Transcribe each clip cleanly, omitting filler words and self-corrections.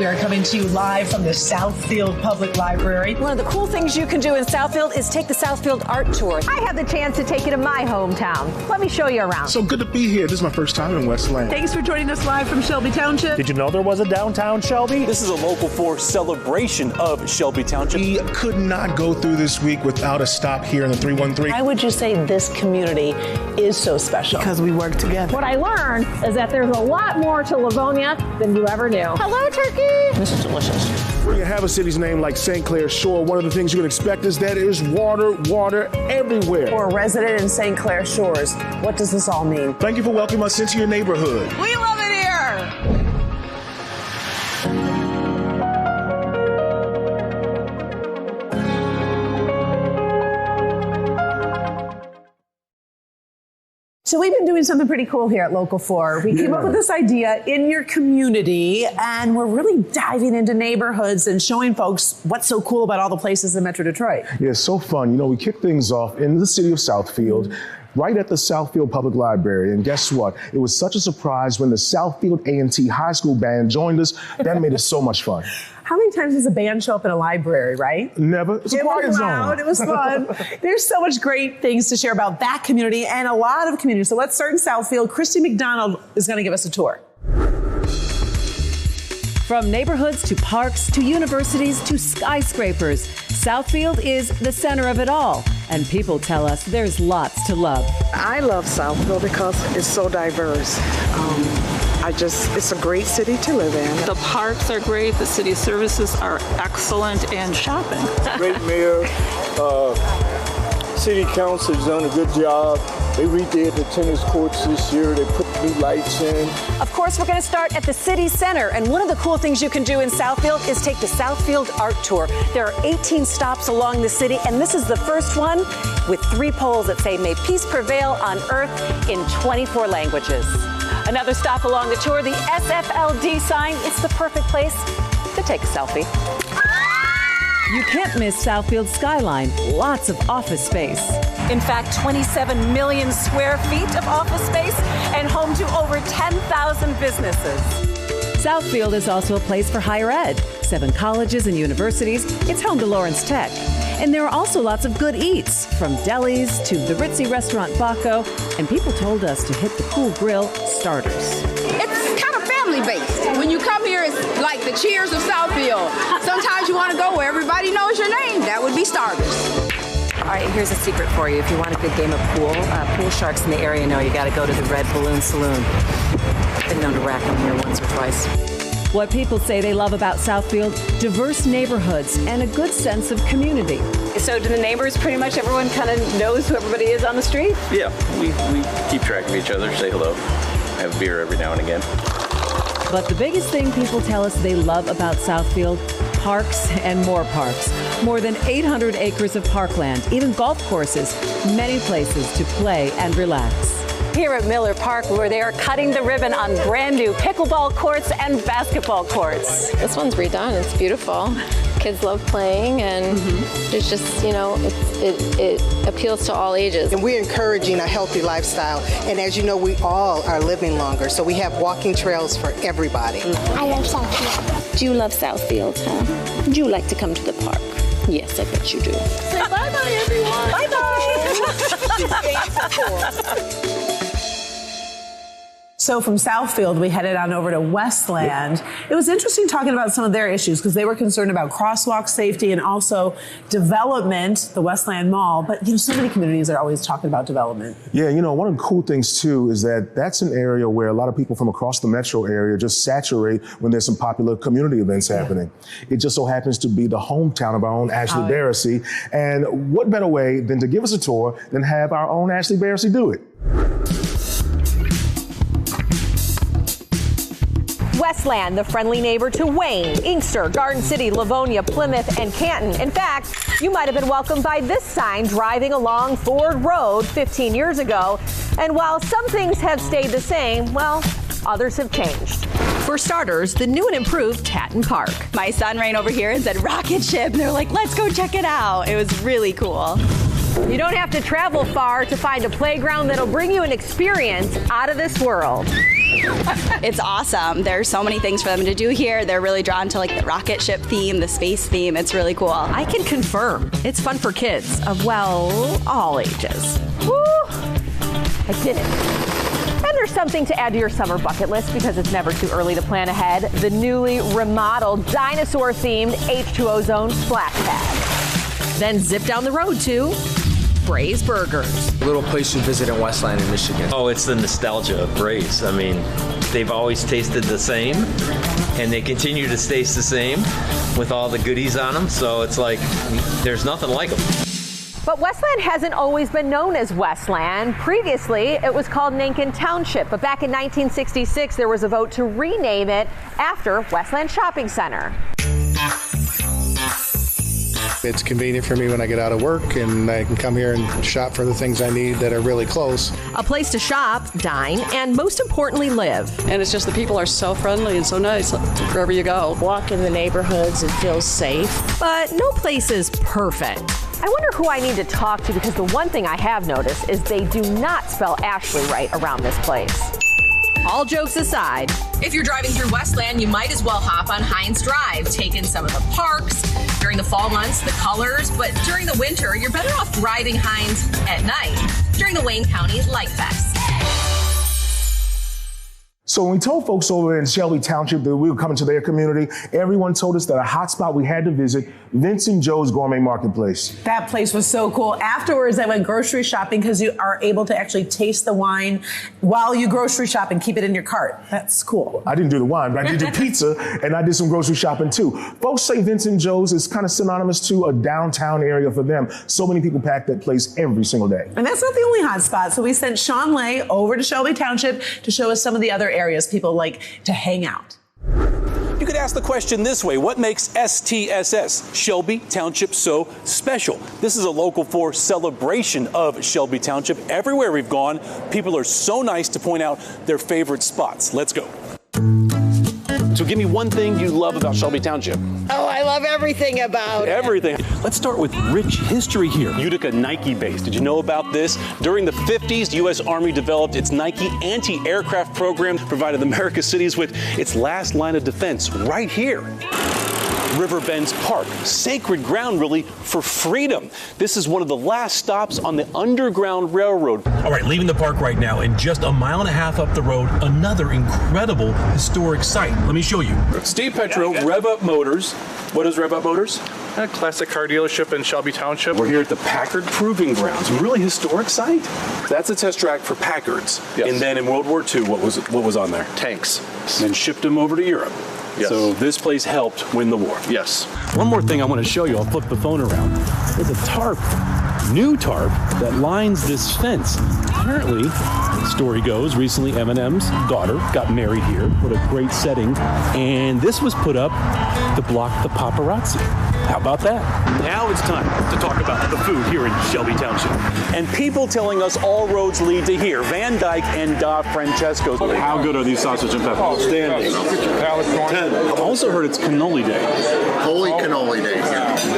We are coming to you live from the Southfield Public Library. One of the cool things you can do in Southfield is take the Southfield Art Tour. I have the chance to take you to my hometown. Let me show you around. So good to be here. This is my first time in Westland. Thanks for joining us live from Shelby Township. Did you know there was a downtown Shelby? This is a Local 4 celebration of Shelby Township. We could not go through this week without a stop here in the 313. Why would you say this community is so special? Because we work together. What I learned is that there's a lot more to Livonia than you ever knew. Hello, Turkey. This is delicious. When you have a city's name like St. Clair Shore, one of the things you can expect is that there's water everywhere. For a resident in St. Clair Shores, what does this all mean? Thank you for welcoming us into your neighborhood. We love it here. So we've been doing something pretty cool here at Local 4. We came up with this idea in your community, and we're really diving into neighborhoods and showing folks what's so cool about all the places in Metro Detroit. Yeah, it's so fun. You know, we kicked things off in the city of Southfield, right at the Southfield Public Library. And guess what? It was such a surprise when the Southfield A&T High School Band joined us. That made it so much fun. How many times does a band show up in a library, right? Never. It's a quiet was zone. loud. It was fun. There's so much great things to share about that community and a lot of communities. So let's start in Southfield. Christy McDonald is going to give us a tour. From neighborhoods to parks to universities to skyscrapers, Southfield is the center of it all. And people tell us there's lots to love. I love Southfield because it's so diverse. It's a great city to live in. The parks are great, the city services are excellent, and shopping. Great mayor, city council has done a good job. They redid the tennis courts this year. They put new lights in. Of course, we're going to start at the city center. And one of the cool things you can do in Southfield is take the Southfield Art Tour. There are 18 stops along the city, and this is the first one with 3 poles that say, "May peace prevail on earth" in 24 languages. Another stop along the tour, the SFLD sign. It's the perfect place to take a selfie. You can't miss Southfield's skyline, lots of office space. In fact, 27 million square feet of office space and home to over 10,000 businesses. Southfield is also a place for higher ed. 7 colleges and universities. It's home to Lawrence Tech. And there are also lots of good eats, from delis to the ritzy restaurant Baco, and people told us to hit the cool grill Starters. It's kind of family-based. When you come here, it's like the Cheers of Southfield. Sometimes you want to go where everybody knows your name. That would be Starters. All right, here's a secret for you. If you want a good game of pool, pool sharks in the area know you got to go to the Red Balloon Saloon. I've been known to rack them here once or twice. What people say they love about Southfield, diverse neighborhoods and a good sense of community. So do the neighbors, pretty much everyone kind of knows who everybody is on the street? Yeah, we keep track of each other, say hello, have beer every now and again. But the biggest thing people tell us they love about Southfield, parks and more parks. More than 800 acres of parkland, even golf courses, many places to play and relax. Here at Miller Park, where they are cutting the ribbon on brand new pickleball courts and basketball courts. This one's redone. It's beautiful. Kids love playing, and it's just, you know, it appeals to all ages. And we're encouraging a healthy lifestyle. And as you know, we all are living longer, so we have walking trails for everybody. I love Southfield. Do you love Southfield, huh? Would you like to come to the park? Yes, I bet you do. Say bye-bye, everyone. Bye-bye. So from Southfield, we headed on over to Westland. It was interesting talking about some of their issues because they were concerned about crosswalk safety and also development, the Westland Mall. But, you know, so many communities are always talking about development. Yeah, you know, one of the cool things, too, is that that's an area where a lot of people from across the metro area just saturate when there's some popular community events happening. It just so happens to be the hometown of our own Ashley Barrissey. And what better way than to give us a tour than have our own Ashley Barrissey do it? Westland, the friendly neighbor to Wayne, Inkster, Garden City, Livonia, Plymouth, and Canton. In fact, you might have been welcomed by this sign driving along Ford Road 15 years ago. And while some things have stayed the same, well, others have changed. For starters, the new and improved Tatton Park. My son ran over here and said, "Rocket ship," and they're like, "Let's go check it out." It was really cool. You don't have to travel far to find a playground that'll bring you an experience out of this world. It's awesome. There's so many things for them to do here. They're really drawn to like the rocket ship theme, the space theme. It's really cool. I can confirm it's fun for kids of, well, all ages. Woo! I did it. And there's something to add to your summer bucket list because it's never too early to plan ahead. The newly remodeled dinosaur-themed H2O Zone splash pad. Then zip down the road to Bray's Burgers. A little place you visit in Westland in Michigan. Oh, it's the nostalgia of Bray's. I mean, they've always tasted the same, and they continue to taste the same with all the goodies on them. So it's like, there's nothing like them. But Westland hasn't always been known as Westland. Previously, it was called Nankin Township. But back in 1966, there was a vote to rename it after Westland Shopping Center. It's convenient for me when I get out of work and I can come here and shop for the things I need that are really close. A place to shop, dine, and most importantly, live. And it's just the people are so friendly and so nice wherever you go. Walk in the neighborhoods and feel safe. But no place is perfect. I wonder who I need to talk to because the one thing I have noticed is they do not spell Ashley right around this place. All jokes aside, if you're driving through Westland, you might as well hop on Hines Drive, take in some of the parks. During the fall months, the colors, but during the winter, you're better off driving Hines at night during the Wayne County Light Fest. So when we told folks over in Shelby Township that we were coming to their community, everyone told us that a hot spot we had to visit, Vincent Joe's Gourmet Marketplace. That place was so cool. Afterwards, I went grocery shopping because you are able to actually taste the wine while you grocery shop and keep it in your cart. That's cool. I didn't do the wine, but I did the pizza, and I did some grocery shopping too. Folks say Vincent Joe's is kind of synonymous to a downtown area for them. So many people pack that place every single day. And that's not the only hot spot. So we sent Sean Lay over to Shelby Township to show us some of the other areas people like to hang out. You could ask the question this way: what makes STSS, Shelby Township, so special? This is a local 4 celebration of Shelby Township. Everywhere we've gone, people are so nice to point out their favorite spots. Let's go. So give me one thing you love about Shelby Township. Oh, I love everything about it. Everything. Let's start with rich history here. Utica Nike base. Did you know about this? During the 50s, U.S. Army developed its Nike anti-aircraft program, provided America's cities with its last line of defense right here. Riverbends Park, sacred ground really for freedom. This is one of the last stops on the Underground Railroad. All right, leaving the park right now, and just a mile and a half up the road, another incredible historic site. Let me show you. Steve Petro, Rev Up Motors. What is Rev Up Motors? A classic car dealership in Shelby Township. We're here at the Packard Proving Grounds, a really historic site. That's a test track for Packards. Yes. And then in World War II, what was on there? Tanks. And then shipped them over to Europe. Yes. So this place helped win the war. Yes. One more thing I want to show you. I'll flip the phone around. There's a tarp, new tarp, that lines this fence. Apparently, the story goes, recently Eminem's daughter got married here. What a great setting. And this was put up to block the paparazzi. How about that? Now it's time to talk about the food here in Shelby Township. And people telling us all roads lead to here. Van Dyke and Da Francesco's. How good are these sausage and peppers? Outstanding. 10. I've also heard it's cannoli day. Holy cannoli day.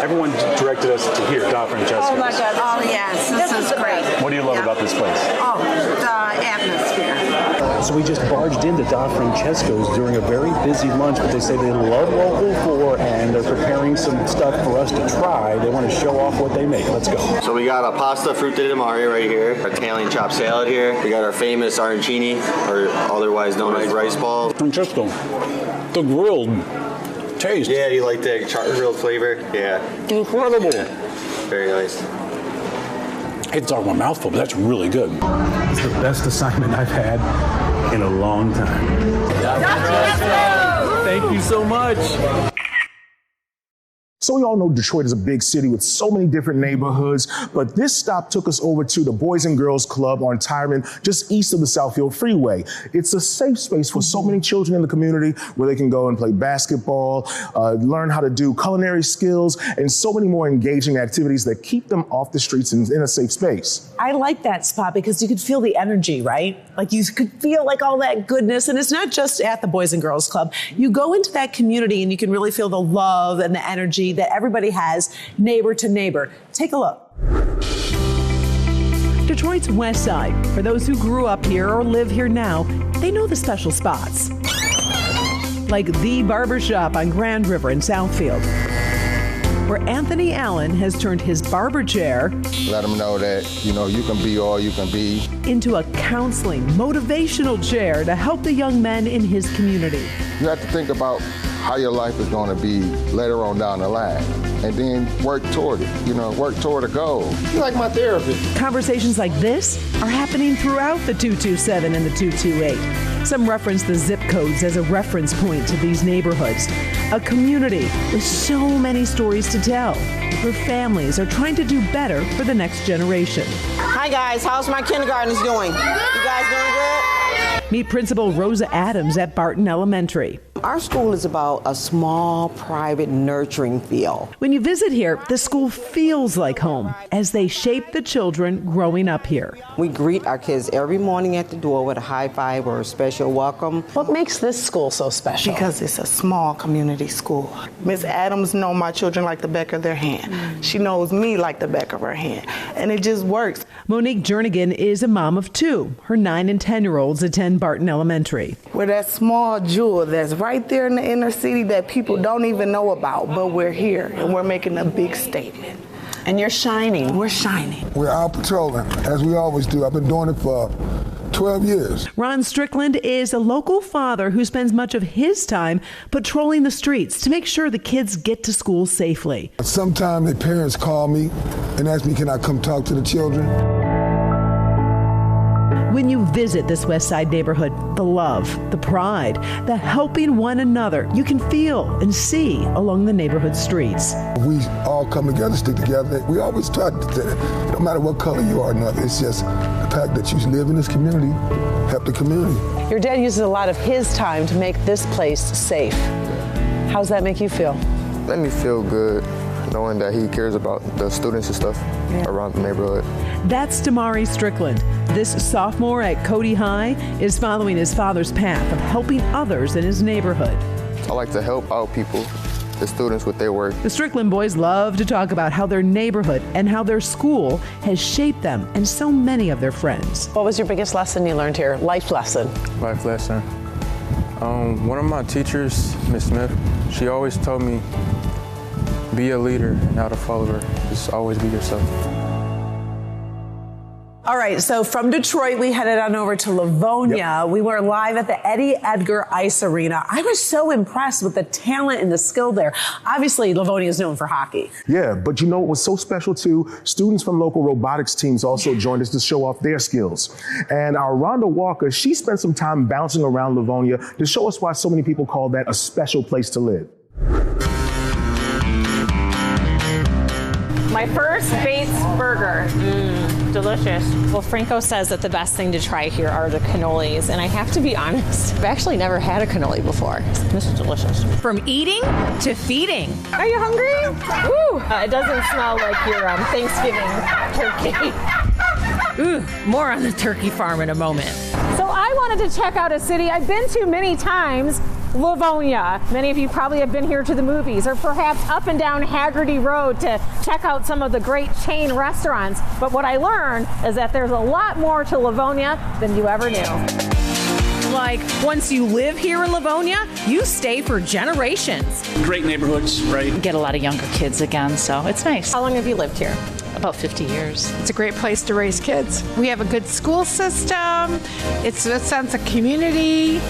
Everyone directed us to here, Da Francesco's. Oh my God. Oh yes, this is great. What do you love about this place? Oh, the atmosphere. So we just barged into Da Francesco's during a very busy lunch, but they say they love local food and they're preparing some stuff for us to try. They want to show off what they make. Let's go. So we got a pasta frutti di mare right here, our Italian chopped salad here. We got our famous arancini, or otherwise known as rice balls. Francesco, the grilled taste. Yeah, you like the charred grilled flavor? Yeah. Incredible. Very nice. It's all my mouthful, but that's really good. It's the best assignment I've had in a long time. Thank you so much. So we all know Detroit is a big city with so many different neighborhoods, but this stop took us over to the Boys and Girls Club on Tyron, just east of the Southfield Freeway. It's a safe space for so many children in the community where they can go and play basketball, learn how to do culinary skills, and so many more engaging activities that keep them off the streets and in a safe space. I like that spot because you could feel the energy, right? Like you could feel like all that goodness. And it's not just at the Boys and Girls Club. You go into that community and you can really feel the love and the energy that everybody has, neighbor to neighbor. Take a look. Detroit's West Side. For those who grew up here or live here now, they know the special spots. Like the Barbershop on Grand River in Southfield, where Anthony Allen has turned his barber chair Let them know that, you can be all you can be. into a counseling, motivational chair to help the young men in his community. You have to think about how your life is going to be later on down the line, and then work toward it, work toward a goal. You're like my therapist. Conversations like this are happening throughout the 227 and the 228. Some reference the zip codes as a reference point to these neighborhoods. A community with so many stories to tell, where families are trying to do better for the next generation. Hi guys, how's my kindergartners doing? You guys doing good? Meet Principal Rosa Adams at Barton Elementary. Our school is about a small, private, nurturing feel. When you visit here, the school feels like home as they shape the children growing up here. We greet our kids every morning at the door with a high five or a special welcome. What makes this school so special? Because it's a small community school. Miss Adams knows my children like the back of their hand. She knows me like the back of her hand. And it just works. Monique Jernigan is a mom of two. Her 9 and 10-year-olds attend Barton Elementary. We're that small jewel that's right there in the inner city that people don't even know about, but we're here and we're making a big statement. And you're shining. We're shining. We're out patrolling, as we always do. I've been doing it for 12 years. Ron Strickland is a local father who spends much of his time patrolling the streets to make sure the kids get to school safely. Sometimes the parents call me and ask me, can I come talk to the children? When you visit this West Side neighborhood, the love, the pride, the helping one another you can feel and see along the neighborhood streets. We all come together, stick together. We always try to, no matter what color you are, it's just the fact that you live in this community, help the community. Your dad uses a lot of his time to make this place safe. How's that make you feel? Let me feel good knowing that he cares about the students and stuff around the neighborhood. That's Damari Strickland. This sophomore at Cody High is following his father's path of helping others in his neighborhood. I like to help out people, the students, with their work. The Strickland boys love to talk about how their neighborhood and how their school has shaped them and so many of their friends. What was your biggest lesson you learned here? Life lesson. Life lesson. One of my teachers, Miss Smith, she always told me, be a leader and not a follower. Just always be yourself. All right, so from Detroit, we headed on over to Livonia. Yep. We were live at the Eddie Edgar Ice Arena. I was so impressed with the talent and the skill there. Obviously, Livonia is known for hockey. Yeah, but you know what was so special too? Students from local robotics teams also joined us to show off their skills. And our Rhonda Walker, she spent some time bouncing around Livonia to show us why so many people call that a special place to live. My first Bates burger. Delicious. Well, Franco says that the best thing to try here are the cannolis, and I have to be honest, I've actually never had a cannoli before. This is delicious. From eating to feeding. Are you hungry? Woo! It doesn't smell like your Thanksgiving turkey. Ooh, more on the turkey farm in a moment. So I wanted to check out a city I've been to many times, Livonia. Many of you probably have been here to the movies or perhaps up and down Haggerty Road to check out some of the great chain restaurants. But what I learned is that there's a lot more to Livonia than you ever knew. Like, once you live here in Livonia, you stay for generations. Great neighborhoods, right? Get a lot of younger kids again, so it's nice. How long have you lived here? About 50 years. It's a great place to raise kids. We have a good school system. It's a sense of community.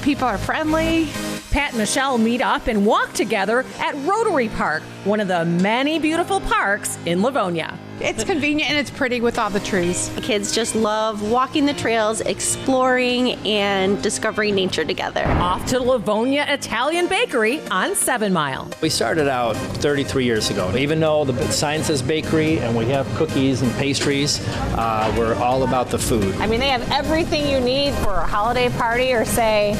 People are friendly. Pat and Michelle meet up and walk together at Rotary Park, one of the many beautiful parks in Livonia. It's convenient and it's pretty with all the trees. Kids just love walking the trails, exploring, and discovering nature together. Off to Livonia Italian Bakery on 7 Mile. We started out 33 years ago. Even though the sign says bakery and we have cookies and pastries, we're all about the food. I mean, they have everything you need for a holiday party or, say,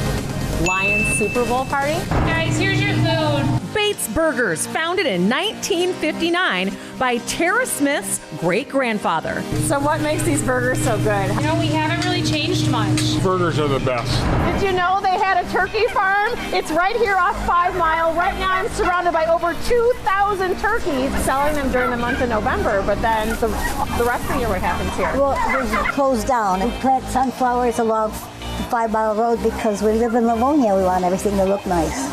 Lions Super Bowl party. Guys, here's your food. Bates Burgers, founded in 1959 by Tara Smith's great-grandfather. So what makes these burgers so good? You know, we haven't really changed much. Burgers are the best. Did you know they had a turkey farm? It's right here off 5 Mile. Right now I'm surrounded by over 2,000 turkeys, selling them during the month of November, but then the rest of the year, what happens here? Well, they're closed down. We plant sunflowers along the 5 Mile Road because we live in Livonia. We want everything to look nice.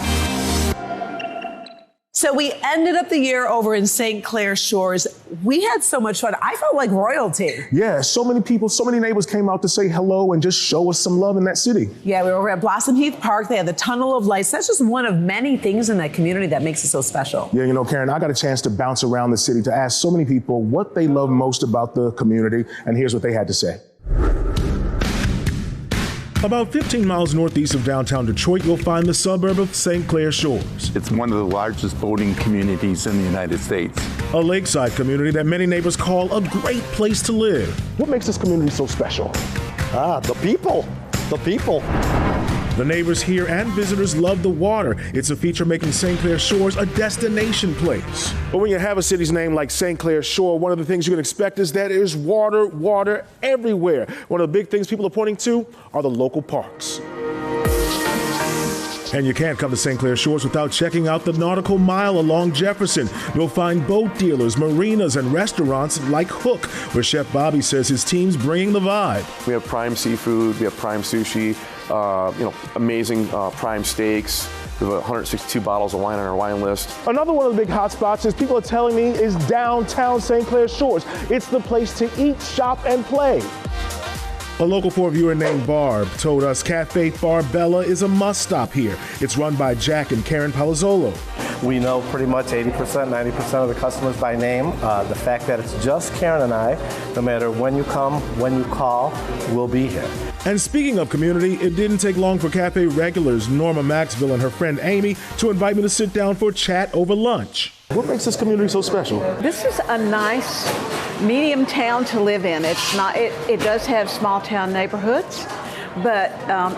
So we ended up the year over in St. Clair Shores. We had so much fun. I felt like royalty. Yeah, so many people, so many neighbors came out to say hello and just show us some love in that city. Yeah, we were over at Blossom Heath Park. They had the Tunnel of Lights. That's just one of many things in that community that makes it so special. Yeah, you know, Karen, I got a chance to bounce around the city to ask so many people what they love most about the community, and here's what they had to say. About 15 miles northeast of downtown Detroit, you'll find the suburb of St. Clair Shores. It's one of the largest boating communities in the United States. A lakeside community that many neighbors call a great place to live. What makes this community so special? The people. The people. The neighbors here and visitors love the water. It's a feature making St. Clair Shores a destination place. But when you have a city's name like St. Clair Shore, one of the things you can expect is that there's water everywhere. One of the big things people are pointing to are the local parks. And you can't come to St. Clair Shores without checking out the Nautical Mile along Jefferson. You'll find boat dealers, marinas, and restaurants like Hook, where Chef Bobby says his team's bringing the vibe. We have prime seafood, we have prime sushi, amazing prime steaks. We have 162 bottles of wine on our wine list. Another one of the big hot spots, as people are telling me, is downtown St. Clair Shores. It's the place to eat, shop, and play. A local 4 viewer named Barb told us Cafe Farbella is a must-stop here. It's run by Jack and Karen Palazzolo. We know pretty much 80%, 90% of the customers by name. The fact that it's just Karen and I, no matter when you come, when you call, we'll be here. And speaking of community, it didn't take long for cafe regulars Norma Maxville and her friend Amy to invite me to sit down for a chat over lunch. What makes this community so special? This is a nice medium town to live in. It's not. It does have small town neighborhoods, but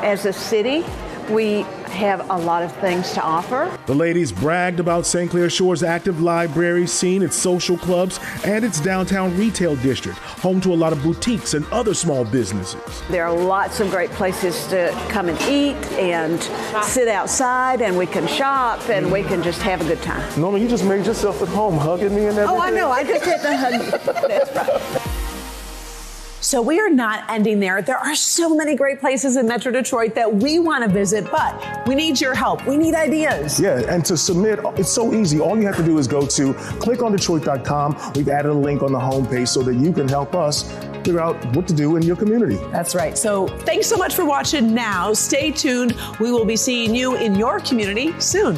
as a city, we have a lot of things to offer. The ladies bragged about St. Clair Shores' active library scene, its social clubs, and its downtown retail district, home to a lot of boutiques and other small businesses. There are lots of great places to come and eat and sit outside, and we can shop, and we can just have a good time. Norma, you just made yourself at home, hugging me and everything. Oh, I know. I just had to hug. That's right. So we are not ending there. There are so many great places in Metro Detroit that we want to visit, but we need your help. We need ideas. Yeah, and to submit, it's so easy. All you have to do is go to clickondetroit.com. We've added a link on the homepage so that you can help us figure out what to do in your community. That's right. So thanks so much for watching now. Stay tuned. We will be seeing you in your community soon.